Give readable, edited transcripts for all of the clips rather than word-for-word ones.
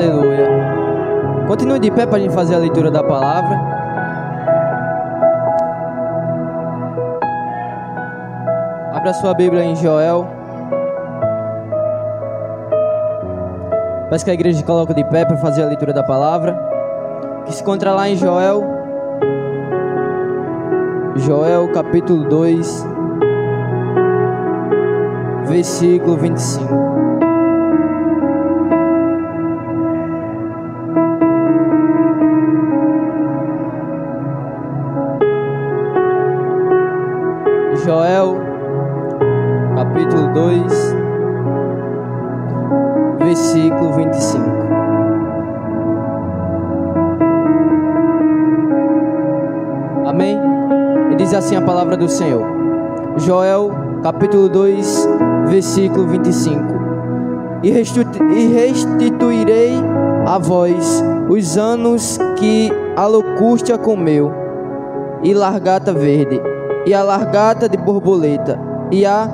Aleluia. Continue de pé para a gente fazer a leitura da palavra. Abra sua Bíblia em Joel. Peço que a igreja coloque de pé para fazer a leitura da palavra, que se encontra lá em Joel capítulo 2, versículo 25. Joel, capítulo 2, versículo 25. Amém? E diz assim a palavra do Senhor. Joel, capítulo 2, versículo 25. E restituirei a vós os anos que a locusta comeu, e largata verde, e a largata de borboleta, e a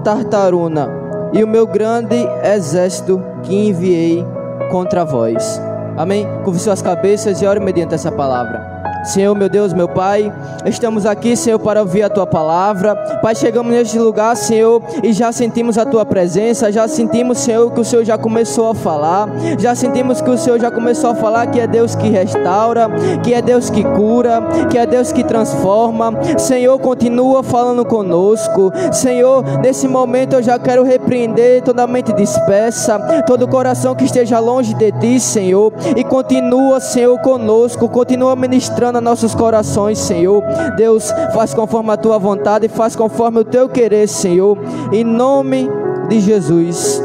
tartaruna, e o meu grande exército que enviei contra vós. Amém? Curve suas cabeças e ore mediante essa palavra. Senhor, meu Deus, meu Pai, estamos aqui, Senhor, para ouvir a Tua palavra. Pai, chegamos neste lugar, Senhor, e já sentimos a Tua presença, já sentimos, Senhor, que o Senhor já começou a falar, já sentimos que o Senhor já começou a falar que é Deus que restaura, que é Deus que cura, que é Deus que transforma. Senhor, continua falando conosco. Senhor, nesse momento eu já quero repreender toda a mente dispersa, todo coração que esteja longe de Ti, Senhor, e continua, Senhor, conosco, continua ministrando a nossos corações, Senhor. Deus, faz conforme a Tua vontade e faz conforme o Teu querer, Senhor, em nome de Jesus.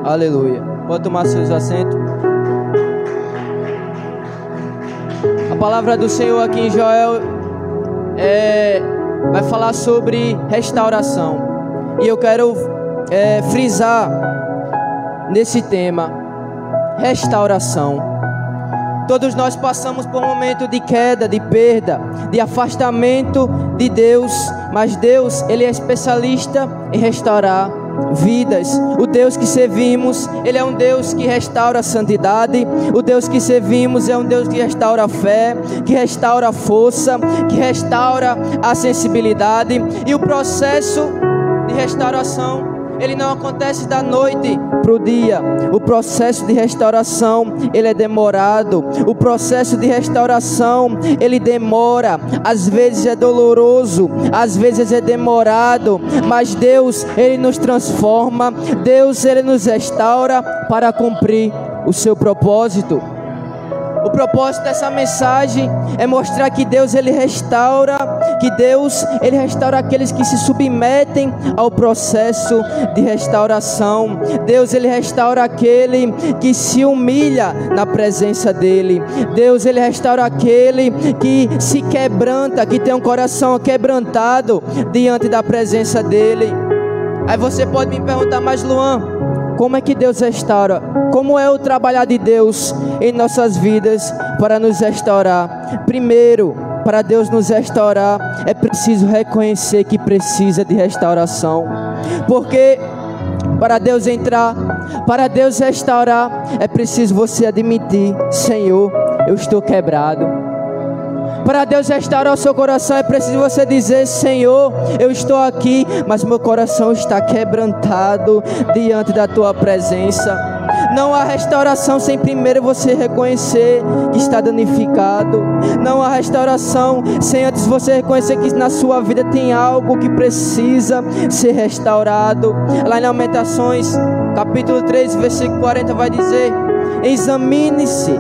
Aleluia. Pode tomar seus assentos. A palavra do Senhor aqui em Joel vai falar sobre restauração, e eu quero frisar nesse tema: restauração. Todos nós passamos por um momento de queda, de perda, de afastamento de Deus, mas Deus, Ele é especialista em restaurar vidas. O Deus que servimos, Ele é um Deus que restaura a santidade. O Deus que servimos é um Deus que restaura a fé, que restaura a força, que restaura a sensibilidade. E o processo de restauração, ele não acontece da noite para o dia. O processo de restauração, ele é demorado. O processo de restauração, ele demora. Às vezes é doloroso, às vezes é demorado, mas Deus, Ele nos transforma. Deus, Ele nos restaura para cumprir o seu propósito. O propósito dessa mensagem é mostrar que Deus, Ele restaura, que Deus, Ele restaura aqueles que se submetem ao processo de restauração. Deus, Ele restaura aquele que se humilha na presença dEle. Deus, Ele restaura aquele que se quebranta, que tem um coração quebrantado diante da presença dEle. Aí você pode me perguntar: mas Luan, como é que Deus restaura? Como é o trabalhar de Deus em nossas vidas para nos restaurar? Primeiro, para Deus nos restaurar, é preciso reconhecer que precisa de restauração. Porque para Deus entrar, para Deus restaurar, é preciso você admitir: Senhor, eu estou quebrado. Para Deus restaurar o seu coração, é preciso você dizer: Senhor, eu estou aqui, mas meu coração está quebrantado diante da Tua presença. Não há restauração sem primeiro você reconhecer que está danificado. Não há restauração sem antes você reconhecer que na sua vida tem algo que precisa ser restaurado. Lá em Lamentações, capítulo 3, versículo 40 vai dizer: examine-se,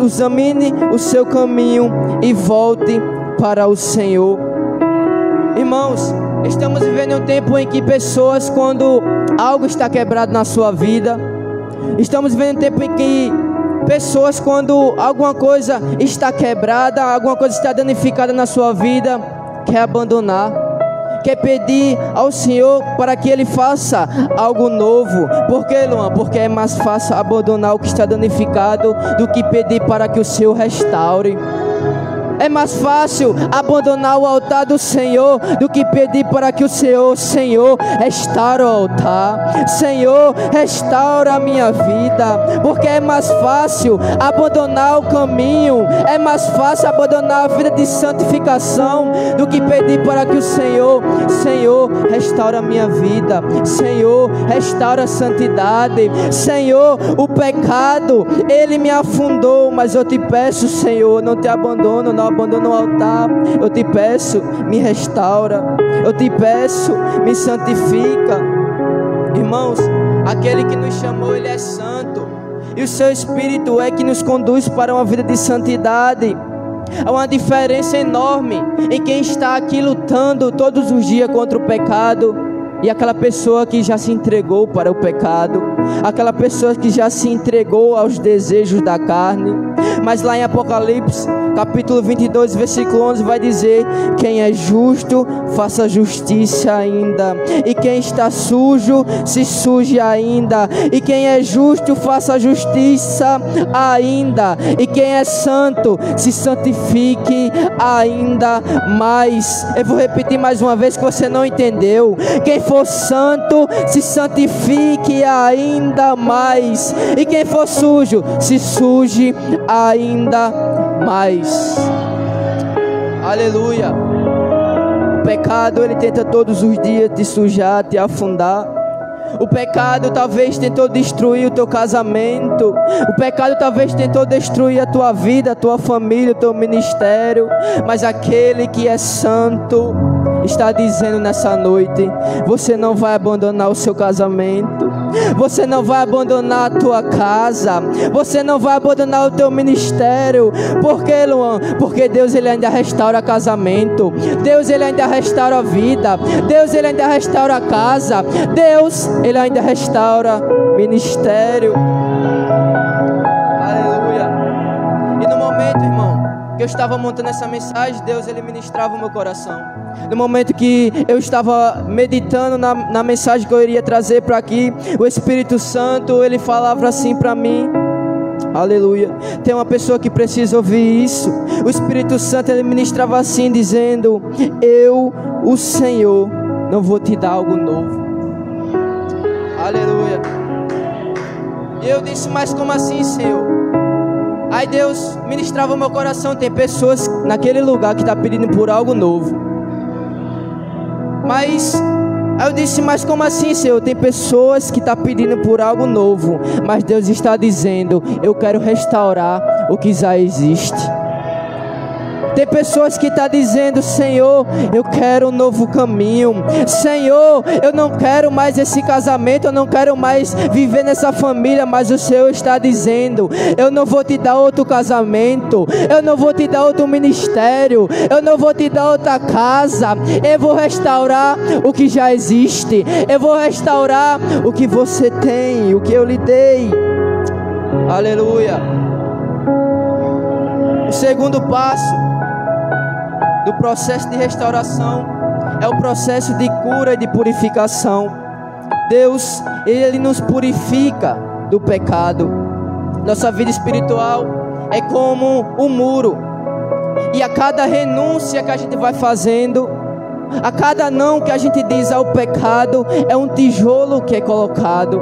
examine o seu caminho e volte para o Senhor. Irmãos, estamos vivendo um tempo em que pessoas, quando algo está quebrado na sua vida, estamos vivendo um tempo em que pessoas, quando alguma coisa está quebrada, alguma coisa está danificada na sua vida, quer abandonar, quer pedir ao Senhor para que Ele faça algo novo. Por quê, Luan? Porque é mais fácil abandonar o que está danificado do que pedir para que o Senhor restaure. É mais fácil abandonar o altar do Senhor do que pedir para que o Senhor, restaure o altar. Senhor, restaura a minha vida. Porque é mais fácil abandonar o caminho, é mais fácil abandonar a vida de santificação do que pedir para que o Senhor, restaura a minha vida. Senhor, restaura a santidade. Senhor, o pecado, ele me afundou, mas eu te peço, Senhor, não te abandono, não abandono o altar. Eu te peço, me restaura. Eu te peço, me santifica. Irmãos, aquele que nos chamou, ele é santo, e o seu Espírito é que nos conduz para uma vida de santidade. Há uma diferença enorme em quem está aqui lutando todos os dias contra o pecado e aquela pessoa que já se entregou para o pecado, aquela pessoa que já se entregou aos desejos da carne. Mas lá em Apocalipse, capítulo 22, versículo 11, vai dizer: quem é justo, faça justiça ainda, e quem está sujo, se suje ainda, e quem é justo, faça justiça ainda, e quem é santo, se santifique ainda mais. Eu vou repetir mais uma vez que você não entendeu. Quem for santo, se santifique ainda mais, e quem for sujo, se suje ainda mais. Aleluia. O pecado, ele tenta todos os dias te sujar, te afundar. O pecado talvez tentou destruir o teu casamento. O pecado talvez tentou destruir a tua vida, a tua família, o teu ministério. Mas aquele que é santo está dizendo nessa noite: você não vai abandonar o seu casamento, você não vai abandonar a tua casa, você não vai abandonar o teu ministério. Por quê, Luan? Porque Deus, ele ainda restaura casamento. Deus, ele ainda restaura a vida. Deus, ele ainda restaura a casa. Deus, ele ainda restaura ministério. Aleluia. E no momento, irmão, que eu estava montando essa mensagem, Deus, ele ministrava o meu coração. No momento que eu estava meditando na mensagem que eu iria trazer para aqui, o Espírito Santo, ele falava assim para mim: aleluia, tem uma pessoa que precisa ouvir isso. O Espírito Santo, ele ministrava assim, dizendo: eu, o Senhor, não vou te dar algo novo. Aleluia. E eu disse: mas como assim, Senhor? Aí Deus ministrava o meu coração: tem pessoas naquele lugar que estão pedindo por algo novo. Mas aí eu disse: mas como assim, Senhor? Tem pessoas que estão pedindo por algo novo, mas Deus está dizendo: eu quero restaurar o que já existe. Tem pessoas que estão dizendo: Senhor, eu quero um novo caminho. Senhor, eu não quero mais esse casamento, eu não quero mais viver nessa família. Mas o Senhor está dizendo: eu não vou te dar outro casamento, eu não vou te dar outro ministério, eu não vou te dar outra casa. Eu vou restaurar o que já existe. Eu vou restaurar o que você tem, o que eu lhe dei. Aleluia. O segundo passo do processo de restauração é o processo de cura e de purificação. Deus, ele nos purifica do pecado. Nossa vida espiritual é como um muro, e a cada renúncia que a gente vai fazendo, a cada não que a gente diz ao pecado, é um tijolo que é colocado.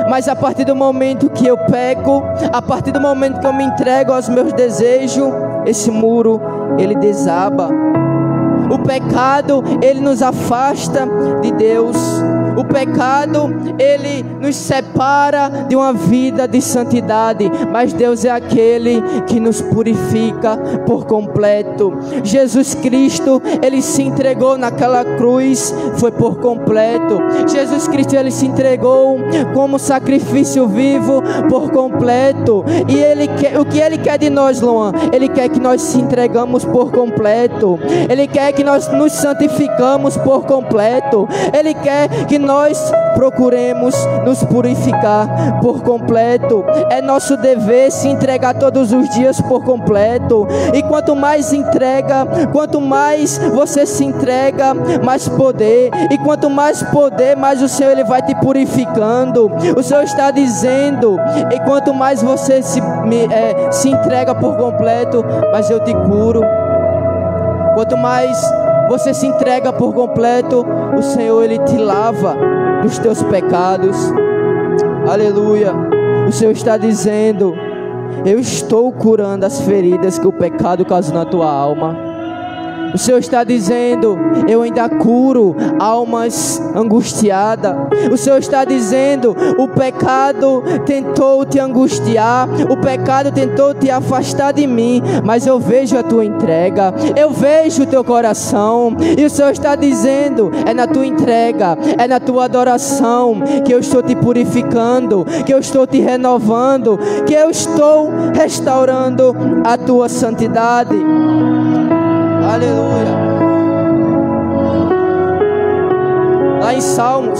Mas a partir do momento que eu peco, a partir do momento que eu me entrego aos meus desejos, esse muro, ele desaba. O pecado, ele nos afasta de Deus. O pecado, ele nos separa de uma vida de santidade. Mas Deus é aquele que nos purifica por completo. Jesus Cristo, ele se entregou naquela cruz, foi por completo. Jesus Cristo, ele se entregou como sacrifício vivo por completo. E ele quer, o que ele quer de nós, Luan? Ele quer que nós se entregamos por completo. Ele quer que nós nos santificamos por completo. Ele quer que nós procuremos nos purificar por completo. É nosso dever se entregar todos os dias por completo. E quanto mais entrega, quanto mais você se entrega, mais poder. E quanto mais poder, mais o Senhor ele vai te purificando. O Senhor está dizendo: e quanto mais você se entrega por completo, mais eu te curo. Quanto mais você se entrega por completo, o Senhor ele te lava dos teus pecados. Aleluia. O Senhor está dizendo: eu estou curando as feridas que o pecado causou na tua alma. O Senhor está dizendo: eu ainda curo almas angustiadas. O Senhor está dizendo: o pecado tentou te angustiar, o pecado tentou te afastar de mim, mas eu vejo a tua entrega, eu vejo o teu coração. E o Senhor está dizendo: é na tua entrega, é na tua adoração que eu estou te purificando, que eu estou te renovando, que eu estou restaurando a tua santidade. Aleluia. Lá em Salmos,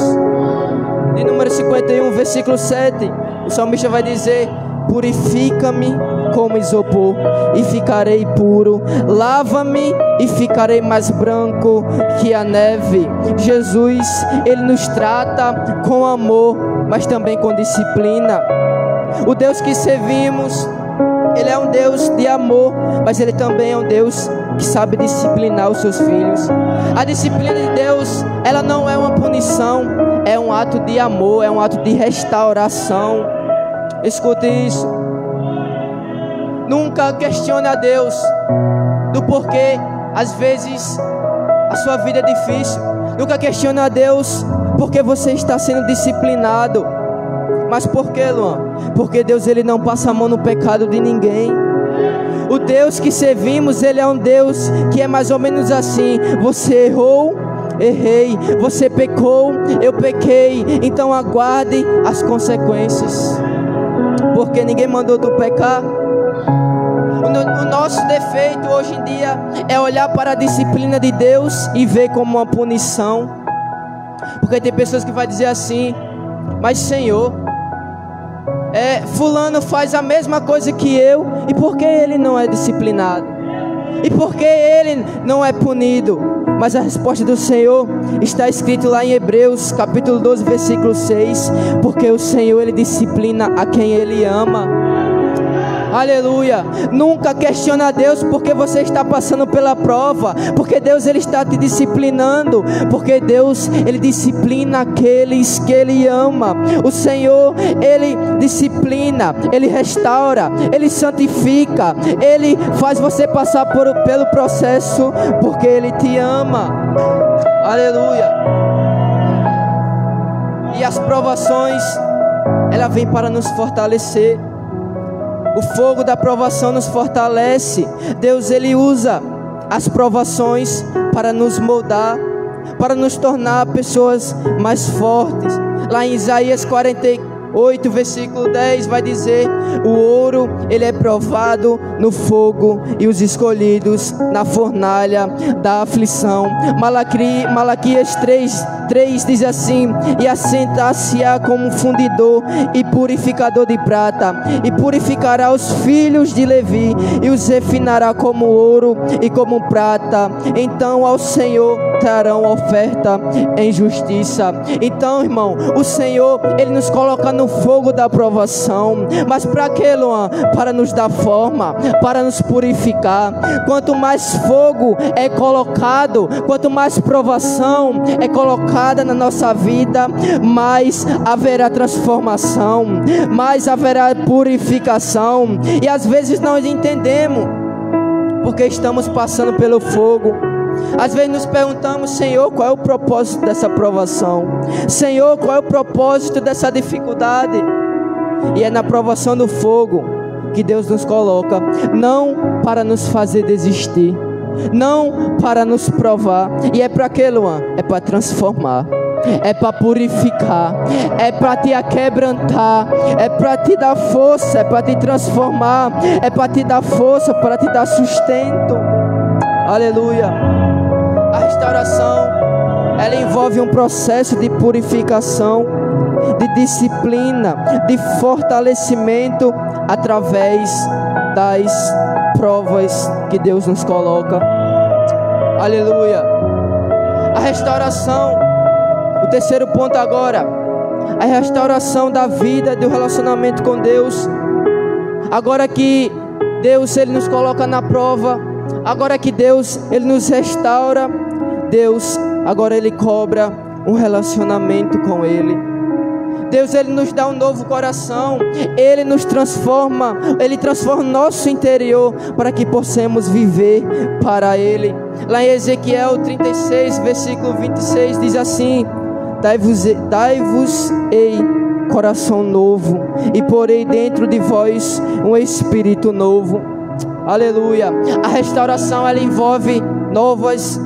de número 51, versículo 7, o salmista vai dizer: purifica-me como isopor e ficarei puro, lava-me e ficarei mais branco que a neve. Jesus, ele nos trata com amor, mas também com disciplina. O Deus que servimos, ele é um Deus de amor, mas ele também é um Deus que sabe disciplinar os seus filhos. A disciplina de Deus, ela não é uma punição, é um ato de amor, é um ato de restauração. Escute isso. Nunca questione a Deus do porquê às vezes a sua vida é difícil. Nunca questione a Deus porque você está sendo disciplinado. Mas por que, Luan? Porque Deus ele não passa a mão no pecado de ninguém. O Deus que servimos, ele é um Deus que é mais ou menos assim: você errou, errei, você pecou, eu pequei, então aguarde as consequências, porque ninguém mandou tu pecar. O nosso defeito hoje em dia é olhar para a disciplina de Deus e ver como uma punição, porque tem pessoas que vão dizer assim: mas Senhor, fulano faz a mesma coisa que eu, e por que ele não é disciplinado? E por que ele não é punido? Mas a resposta do Senhor está escrito lá em Hebreus capítulo 12, versículo 6: porque o Senhor ele disciplina a quem ele ama. Aleluia. Nunca questiona a Deus porque você está passando pela prova, porque Deus ele está te disciplinando, porque Deus ele disciplina aqueles que ele ama. O Senhor ele disciplina, ele restaura, ele santifica, ele faz você passar pelo processo porque ele te ama. Aleluia. E as provações, ela vem para nos fortalecer. O fogo da provação nos fortalece. Deus ele usa as provações para nos moldar, para nos tornar pessoas mais fortes. Lá em Isaías 48, versículo 10 vai dizer: o ouro ele é provado no fogo e os escolhidos na fornalha da aflição. Malaquias 3 diz assim: e assentar-se-á como fundidor e purificador de prata, e purificará os filhos de Levi, e os refinará como ouro e como prata. Então ao Senhor trarão oferta em justiça. Então, irmão, o Senhor ele nos coloca no fogo da provação. Mas para quê, Luan? Para nos dar forma, para nos purificar. Quanto mais fogo é colocado, quanto mais provação é colocada na nossa vida, mais haverá transformação, mais haverá purificação. E às vezes nós entendemos porque estamos passando pelo fogo. Às vezes nos perguntamos: Senhor, qual é o propósito dessa provação? Senhor, qual é o propósito dessa dificuldade? E é na provação do fogo que Deus nos coloca, não para nos fazer desistir, não para nos provar. E é para quê, Luan? É para transformar, é para purificar, é para te aquebrantar, é para te dar força, é para te transformar, é para te dar força, para te dar sustento. Aleluia. A restauração, ela envolve um processo de purificação, de disciplina, de fortalecimento através das provas que Deus nos coloca. Aleluia. A restauração, o terceiro ponto agora, a restauração da vida, do relacionamento com Deus. Agora que Deus, Ele nos coloca na prova, agora que Deus, Ele nos restaura, Deus, agora Ele cobra um relacionamento com Ele. Deus, Ele nos dá um novo coração, Ele nos transforma, Ele transforma o nosso interior para que possamos viver para Ele. Lá em Ezequiel 36, versículo 26, diz assim: Dai-vos-ei coração novo, e porei dentro de vós um espírito novo. Aleluia. A restauração, ela envolve novos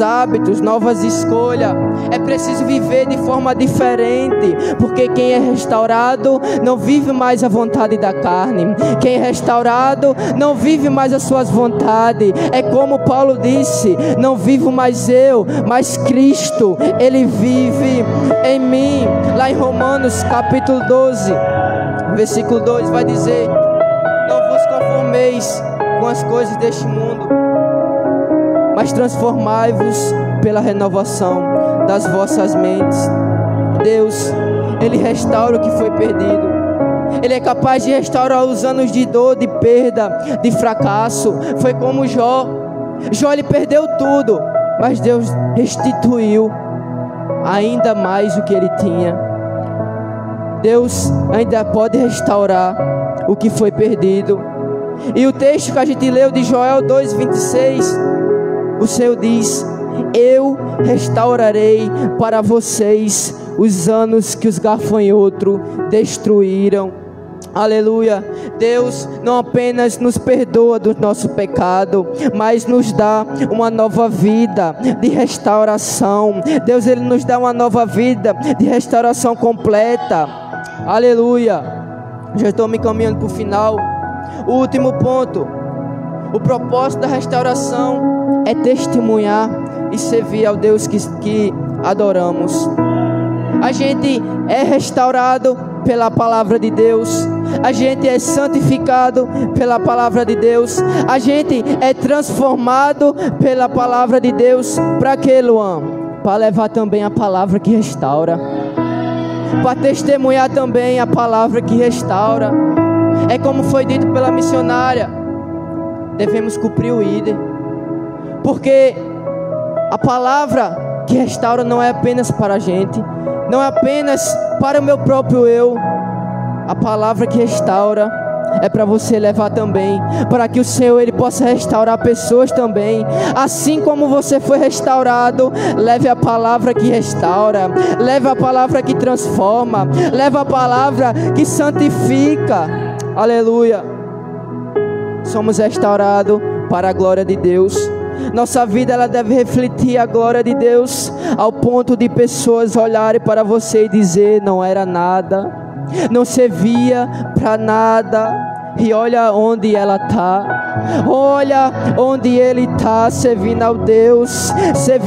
hábitos, novas escolhas. É preciso viver de forma diferente, porque quem é restaurado não vive mais a vontade da carne. Quem é restaurado não vive mais as suas vontades. É como Paulo disse: não vivo mais eu, mas Cristo, Ele vive em mim. Lá em Romanos capítulo 12, versículo 2 vai dizer: não vos conformeis com as coisas deste mundo, mas transformai-vos pela renovação das vossas mentes. Deus, Ele restaura o que foi perdido. Ele é capaz de restaurar os anos de dor, de perda, de fracasso. Foi como Jó. Jó, ele perdeu tudo, mas Deus restituiu ainda mais o que ele tinha. Deus ainda pode restaurar o que foi perdido. E o texto que a gente leu de Joel 2:26, o Senhor diz: eu restaurarei para vocês os anos que os gafanhotos destruíram. Aleluia. Deus não apenas nos perdoa do nosso pecado, mas nos dá uma nova vida de restauração. Deus, Ele nos dá uma nova vida de restauração completa. Aleluia. Já estou me caminhando para o final. O último ponto: o propósito da restauração é testemunhar e servir ao Deus que adoramos. A gente é restaurado pela palavra de Deus. A gente é santificado pela palavra de Deus. A gente é transformado pela palavra de Deus. Para quê, Luan? Para levar também a palavra que restaura, para testemunhar também a palavra que restaura. É como foi dito pela missionária: devemos cumprir o ID, porque a palavra que restaura não é apenas para a gente, não é apenas para o meu próprio eu. A palavra que restaura é para você levar também, para que o Senhor, Ele possa restaurar pessoas também. Assim como você foi restaurado, leve a palavra que restaura, leve a palavra que transforma, leve a palavra que santifica. Aleluia. Somos restaurados para a glória de Deus. Nossa vida, ela deve refletir a glória de Deus, ao ponto de pessoas olharem para você e dizer: não era nada, não servia para nada. E olha onde ela está, olha onde ele está, servindo ao Deus.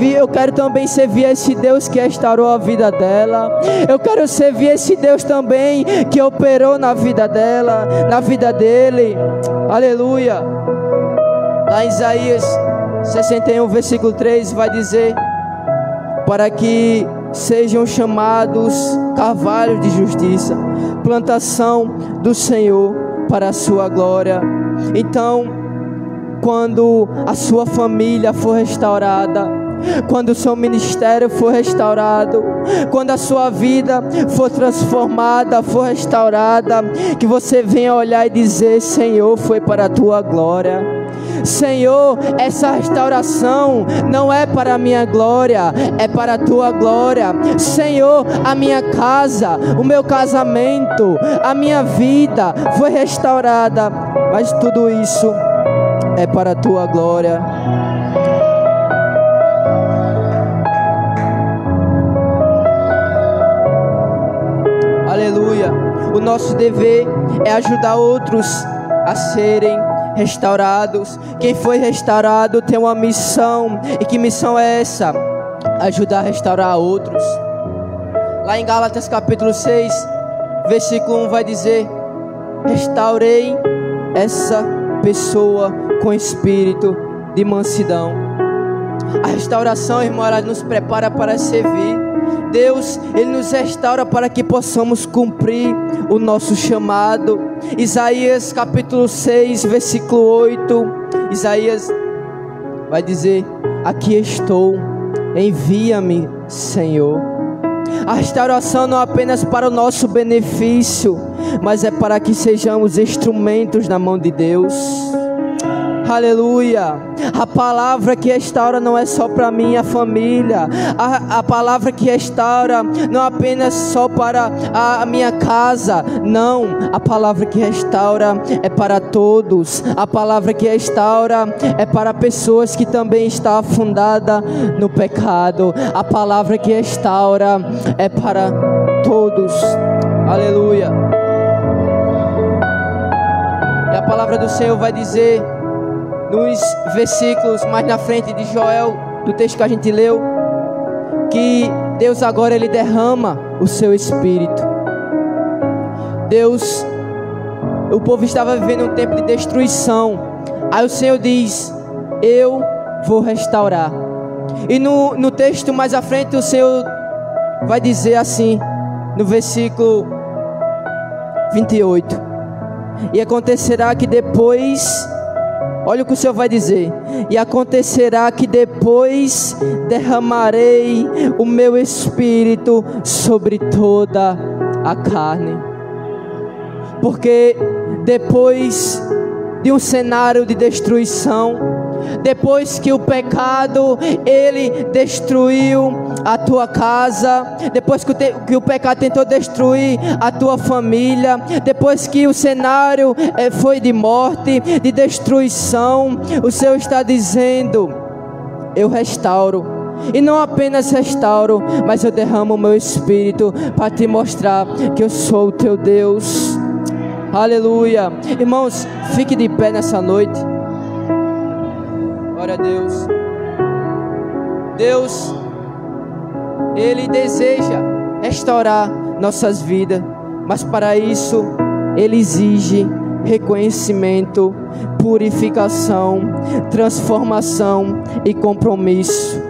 Eu quero também servir esse Deus que restaurou a vida dela. Eu quero servir esse Deus também que operou na vida dela, na vida dele. Aleluia. Lá em Isaías 61, versículo 3 vai dizer: para que sejam chamados carvalhos de justiça, plantação do Senhor para a sua glória. Então, quando a sua família for restaurada, quando o seu ministério for restaurado, quando a sua vida for transformada, for restaurada, que você venha olhar e dizer: Senhor, foi para a tua glória. Senhor, essa restauração não é para a minha glória, é para a tua glória. Senhor, a minha casa, o meu casamento, a minha vida foi restaurada, mas tudo isso é para a tua glória. Aleluia. O nosso dever é ajudar outros a serem restaurados. Quem foi restaurado tem uma missão. E que missão é essa? ajudar a restaurar outros. Lá em Gálatas capítulo 6, versículo 1 vai dizer: restaurei essa pessoa com espírito de mansidão. A restauração, irmão, ela nos prepara para servir. Deus, Ele nos restaura para que possamos cumprir o nosso chamado. Isaías capítulo 6, versículo 8, Isaías vai dizer: aqui estou, envia-me, Senhor. A restauração não é apenas para o nosso benefício, mas é para que sejamos instrumentos na mão de Deus. Aleluia. A palavra que restaura não é só para minha família. A palavra que restaura não é apenas só para a minha casa. Não, a palavra que restaura é para todos. A palavra que restaura é para pessoas que também estão afundadas no pecado. A palavra que restaura é para todos. Aleluia. E a palavra do Senhor vai dizer nos versículos mais na frente de Joel, do texto que a gente leu, que Deus agora Ele derrama o seu Espírito. Deus, o povo estava vivendo um tempo de destruição. Aí o Senhor diz: eu vou restaurar. E no texto mais à frente o Senhor vai dizer assim, no versículo 28: e acontecerá que depois... olha o que o Senhor vai dizer: e acontecerá que depois derramarei o meu espírito sobre toda a carne. Porque depois de um cenário de destruição, depois que o pecado ele destruiu a tua casa, depois que o pecado tentou destruir a tua família, depois que o cenário foi de morte, de destruição, o Senhor está dizendo: eu restauro. E não apenas restauro, mas eu derramo o meu espírito para te mostrar que eu sou o teu Deus. Aleluia. Irmãos, fique de pé nessa noite. Glória a Deus. Deus, Ele deseja restaurar nossas vidas, mas para isso Ele exige reconhecimento, purificação, transformação e compromisso.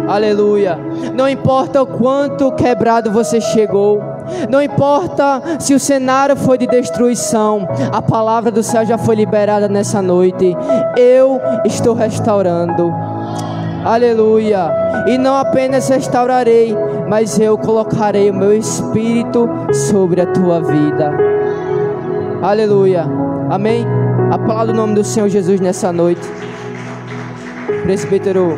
Aleluia. Não importa o quanto quebrado você chegou, não importa se o cenário foi de destruição, a palavra do céu já foi liberada nessa noite: eu estou restaurando. Aleluia. E não apenas restaurarei, mas eu colocarei o meu espírito sobre a tua vida. Aleluia. Amém. Aplauda o nome do Senhor Jesus nessa noite. Presbítero